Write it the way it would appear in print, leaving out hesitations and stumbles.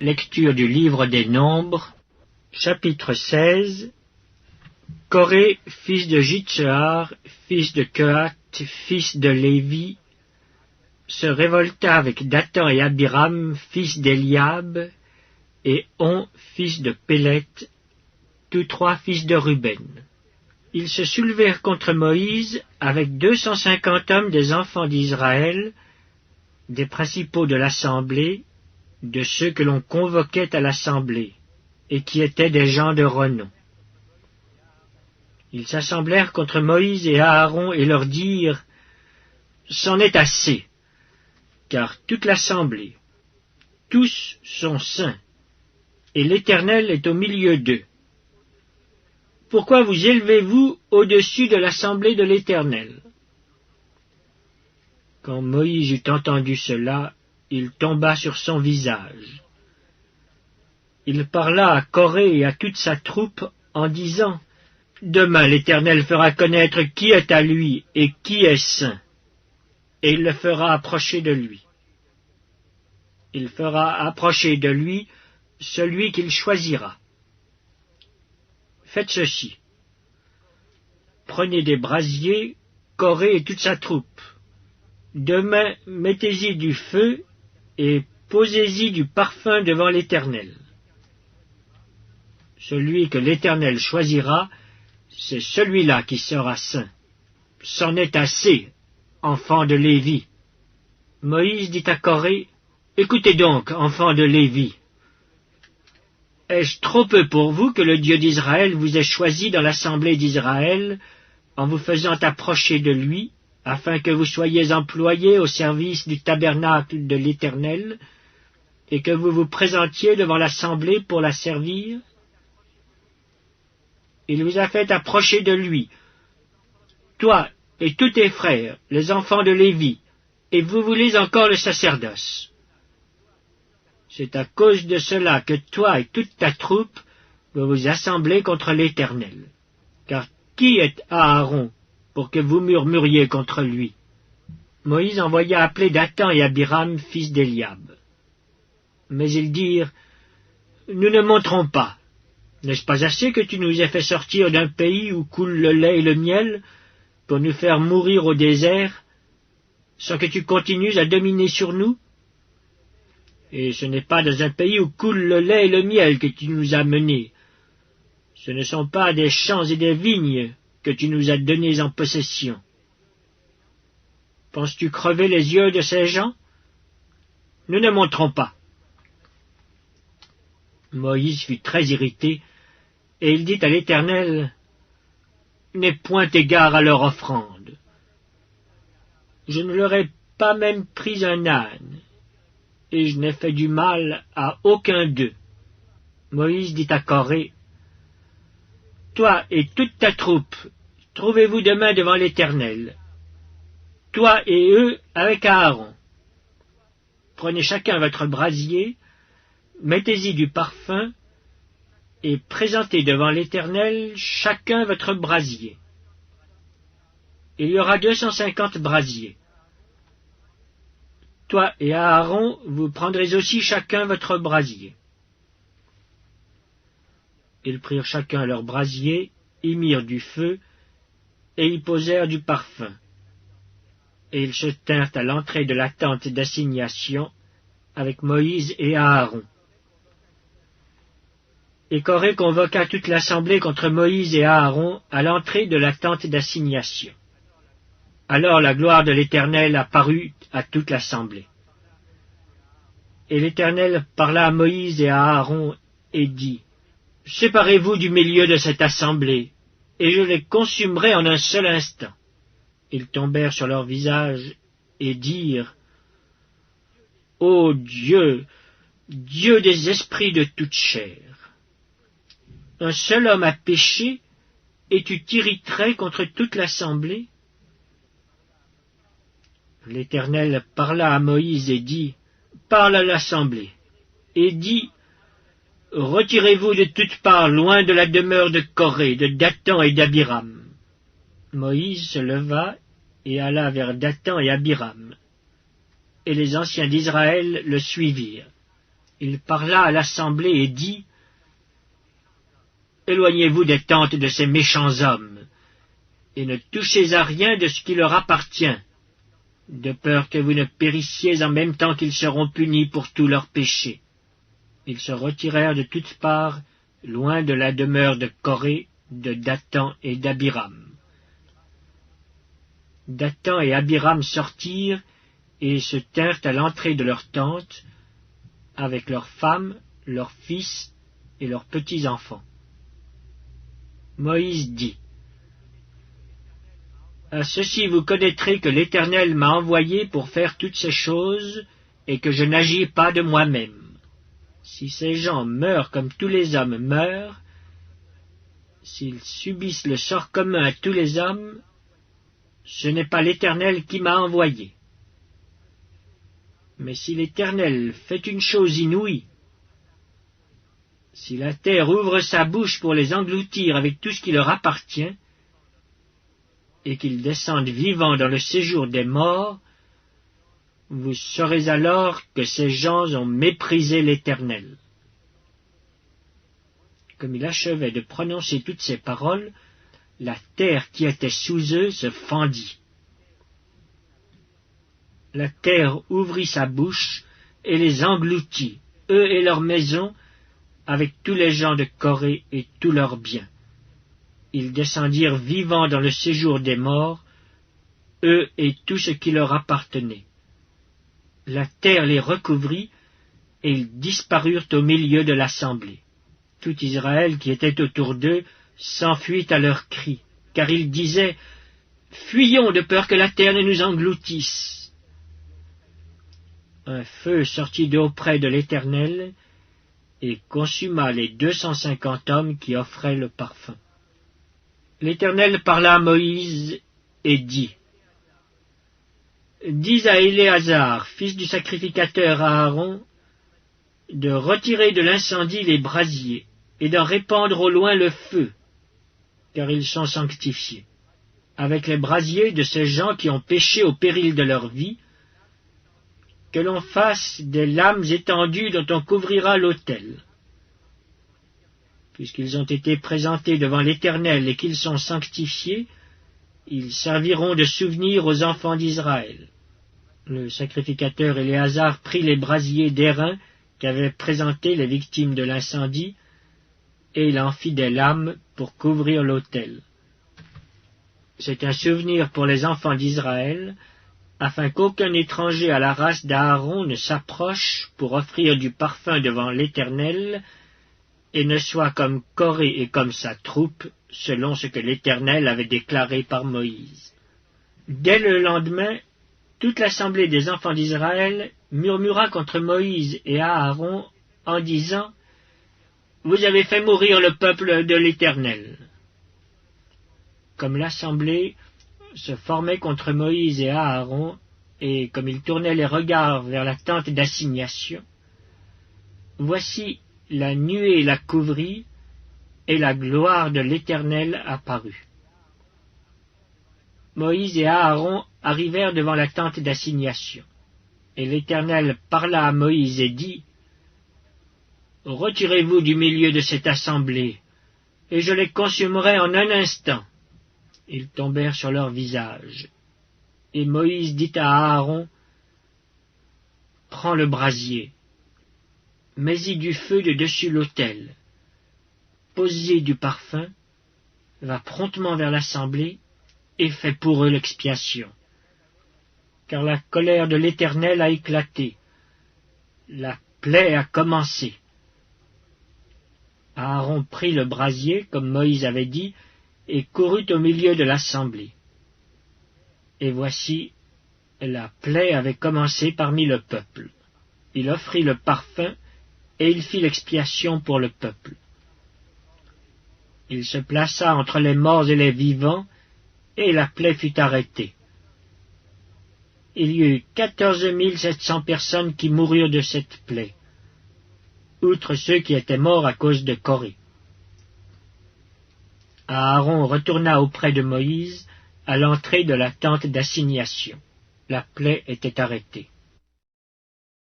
Lecture du livre des Nombres, chapitre 16. Coré, fils de Jitséar, fils de Kehath, fils de Lévi, se révolta avec Dathan et Abiram, fils d'Eliab, et On, fils de Péleth, tous trois fils de Ruben. Ils se soulevèrent contre Moïse avec 250 hommes des enfants d'Israël, des principaux de l'assemblée, de ceux que l'on convoquait à l'assemblée, et qui étaient des gens de renom. Ils s'assemblèrent contre Moïse et Aaron et leur dirent « C'en est assez, car toute l'assemblée, tous sont saints, et l'Éternel est au milieu d'eux. Pourquoi vous élevez-vous au-dessus de l'assemblée de l'Éternel » Quand Moïse eut entendu cela, il tomba sur son visage. Il parla à Coré et à toute sa troupe en disant « Demain l'Éternel fera connaître qui est à lui et qui est saint, et il le fera approcher de lui. Il fera approcher de lui celui qu'il choisira. Faites ceci. Prenez des brasiers, Coré et toute sa troupe. Demain, mettez-y du feu et posez-y du parfum devant l'Éternel. Celui que l'Éternel choisira, c'est celui-là qui sera saint. C'en est assez, enfants de Lévi. Moïse dit à Coré, « Écoutez donc, enfants de Lévi. Est-ce trop peu pour vous que le Dieu d'Israël vous ait choisi dans l'assemblée d'Israël en vous faisant approcher de lui, afin que vous soyez employés au service du tabernacle de l'Éternel, et que vous vous présentiez devant l'assemblée pour la servir? Il vous a fait approcher de lui, toi et tous tes frères, les enfants de Lévi, et vous voulez encore le sacerdoce. C'est à cause de cela que toi et toute ta troupe vous vous assemblez contre l'Éternel. Car qui est Aaron pour que vous murmuriez contre lui? » Moïse envoya appeler Dathan et Abiram, fils d'Eliab. Mais ils dirent, « Nous ne monterons pas. N'est-ce pas assez que tu nous aies fait sortir d'un pays où coule le lait et le miel, pour nous faire mourir au désert, sans que tu continues à dominer sur nous? Et ce n'est pas dans un pays où coule le lait et le miel que tu nous as menés. Ce ne sont pas des champs et des vignes que tu nous as donnés en possession. Penses-tu crever les yeux de ces gens? Nous ne monterons pas. » Moïse fut très irrité, et il dit à l'Éternel, « N'aie point égard à leur offrande. Je ne leur ai pas même pris un âne, et je n'ai fait du mal à aucun d'eux. » Moïse dit à Coré, « Toi et toute ta troupe, trouvez-vous demain devant l'Éternel, toi et eux avec Aaron. Prenez chacun votre brasier, mettez-y du parfum, et présentez devant l'Éternel chacun votre brasier. Il y aura 250 brasiers. Toi et Aaron, vous prendrez aussi chacun votre brasier. » Ils prirent chacun leur brasier, y mirent du feu, et y posèrent du parfum. Et ils se tinrent à l'entrée de la tente d'assignation avec Moïse et Aaron. Et Coré convoqua toute l'assemblée contre Moïse et Aaron à l'entrée de la tente d'assignation. Alors la gloire de l'Éternel apparut à toute l'assemblée. Et l'Éternel parla à Moïse et à Aaron et dit, « Séparez-vous du milieu de cette assemblée, et je les consumerai en un seul instant. » Ils tombèrent sur leur visage et dirent, « Ô Dieu, Dieu des esprits de toute chair, un seul homme a péché, et tu t'irriterais contre toute l'assemblée? » L'Éternel parla à Moïse et dit, « Parle à l'assemblée, et dis, retirez-vous de toutes parts loin de la demeure de Coré, de Dathan et d'Abiram. » Moïse se leva et alla vers Dathan et Abiram, et les anciens d'Israël le suivirent. Il parla à l'assemblée et dit, « Éloignez-vous des tentes de ces méchants hommes, et ne touchez à rien de ce qui leur appartient, de peur que vous ne périssiez en même temps qu'ils seront punis pour tous leurs péchés. » Ils se retirèrent de toutes parts, loin de la demeure de Coré, de Dathan et d'Abiram. Dathan et Abiram sortirent et se tinrent à l'entrée de leur tente, avec leurs femmes, leurs fils et leurs petits-enfants. Moïse dit, « À ceci vous connaîtrez que l'Éternel m'a envoyé pour faire toutes ces choses, et que je n'agis pas de moi-même. Si ces gens meurent comme tous les hommes meurent, s'ils subissent le sort commun à tous les hommes, ce n'est pas l'Éternel qui m'a envoyé. Mais si l'Éternel fait une chose inouïe, si la terre ouvre sa bouche pour les engloutir avec tout ce qui leur appartient, et qu'ils descendent vivants dans le séjour des morts, vous saurez alors que ces gens ont méprisé l'Éternel. » Comme il achevait de prononcer toutes ces paroles, la terre qui était sous eux se fendit. La terre ouvrit sa bouche et les engloutit, eux et leurs maisons, avec tous les gens de Coré et tous leurs biens. Ils descendirent vivants dans le séjour des morts, eux et tout ce qui leur appartenait. La terre les recouvrit, et ils disparurent au milieu de l'assemblée. Tout Israël qui était autour d'eux s'enfuit à leurs cris, car ils disaient, « Fuyons de peur que la terre ne nous engloutisse. » Un feu sortit d'auprès de l'Éternel, et consuma les 250 hommes qui offraient le parfum. L'Éternel parla à Moïse et dit, « Dis à Éléazar, fils du sacrificateur Aaron, de retirer de l'incendie les brasiers, et d'en répandre au loin le feu, car ils sont sanctifiés, avec les brasiers de ces gens qui ont péché au péril de leur vie, que l'on fasse des lames étendues dont on couvrira l'autel. Puisqu'ils ont été présentés devant l'Éternel et qu'ils sont sanctifiés, ils serviront de souvenir aux enfants d'Israël. » Le sacrificateur Éléazar prit les brasiers d'airain qu'avaient présentés les victimes de l'incendie, et il en fit des lames pour couvrir l'autel. C'est un souvenir pour les enfants d'Israël, afin qu'aucun étranger à la race d'Aaron ne s'approche pour offrir du parfum devant l'Éternel, et ne soit comme Coré et comme sa troupe, selon ce que l'Éternel avait déclaré par Moïse. Dès le lendemain, toute l'assemblée des enfants d'Israël murmura contre Moïse et Aaron en disant, « Vous avez fait mourir le peuple de l'Éternel. » Comme l'assemblée se formait contre Moïse et Aaron, et comme ils tournaient les regards vers la tente d'assignation, voici la nuée la couvrit, et la gloire de l'Éternel apparut. Moïse et Aaron arrivèrent devant la tente d'assignation, et l'Éternel parla à Moïse et dit, « Retirez-vous du milieu de cette assemblée, et je les consumerai en un instant. » Ils tombèrent sur leur visage. Et Moïse dit à Aaron, « Prends le brasier, mets-y du feu de dessus l'autel, pose-y du parfum, va promptement vers l'assemblée, et fais pour eux l'expiation. Car la colère de l'Éternel a éclaté, la plaie a commencé. » Aaron prit le brasier, comme Moïse avait dit, et courut au milieu de l'assemblée. Et voici, la plaie avait commencé parmi le peuple. Il offrit le parfum, et il fit l'expiation pour le peuple. Il se plaça entre les morts et les vivants, et la plaie fut arrêtée. Il y eut 14 700 personnes qui moururent de cette plaie, outre ceux qui étaient morts à cause de Coré. Aaron retourna auprès de Moïse à l'entrée de la tente d'assignation. La plaie était arrêtée.